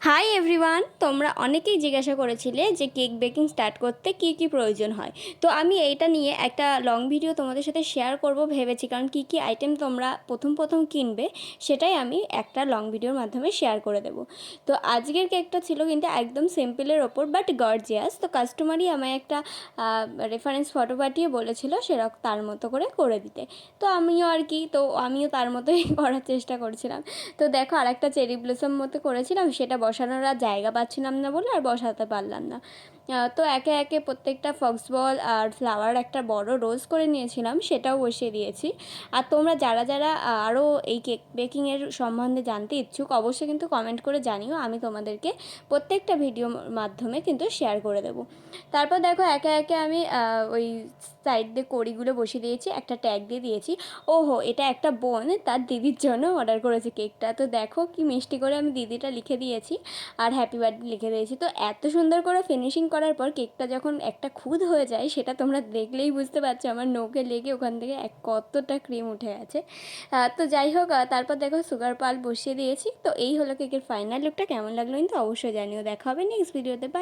Hi everyone, তোমরা অনেকেই জিজ্ঞাসা করেছিলে যে কেক বেকিং স্টার্ট করতে কী কী প্রয়োজন হয়। তো আমি এইটা নিয়ে একটা লং ভিডিও তোমাদের সাথে শেয়ার করব ভেবেছি, কারণ কী কী আইটেম তোমরা প্রথম কিনবে সেটাই আমি একটা লং ভিডিওর মাধ্যমে শেয়ার করে দেবো। তো আজকের কেকটা ছিল কিন্তু একদম সিম্পলের ওপর বাট গর্জিয়াস। তো কাস্টমারই আমায় একটা রেফারেন্স ফটো পাঠিয়ে বলেছিল সেরকম তার মতো করে দিতে। তো আমিও তার মতোই করার চেষ্টা করছিলাম। তো দেখো, আরেকটা চেরি ব্লসম মতো করেছিলাম, সেটা বসানোর আর জায়গা পাচ্ছিলাম না বলে আর বসাতে পারলাম না। তো একে একে প্রত্যেকটা ফক্স বল আর ফ্লাওয়ার একটা বড় রোজ করে নিয়েছিলাম, সেটাও বসিয়ে দিয়েছি। আর তোমরা যারা যারা আরও এই কেক বেকিংয়ের সম্বন্ধে জানতে ইচ্ছুক অবশ্যই কিন্তু কমেন্ট করে জানিও, আমি তোমাদেরকে প্রত্যেকটা ভিডিওর মাধ্যমে কিন্তু শেয়ার করে দেবো। তারপর দেখো, একে একে আমি ওই সাইড দিয়ে কড়িগুলো বসিয়ে দিয়েছি, একটা ট্যাগ দিয়ে দিয়েছি। ওহো, এটা একটা বোন তার দিদির জন্য অর্ডার করেছে কেকটা। তো দেখো কি মিষ্টি করে আমি দিদিটা লিখে দিয়েছি আর হ্যাপি বার্থডে লিখে দিয়েছি। তো এত সুন্দর করে ফিনিশিং করার পর কেকটা যখন একটা খুদ হয়ে যায় সেটা তোমরা দেখলেই বুঝতে পারছো আমার নখে লেগে ওখান থেকে কতটা ক্রিম উঠে গেছে। তো যাই হোক, তারপর দেখো সুগার পাল বসিয়ে দিয়েছি। তো এই হলো কেকের ফাইনাল লুকটা। কেমন লাগলো কিন্তু অবশ্যই জানিও। দেখা হবে নেক্সট ভিডিওতে। বাই।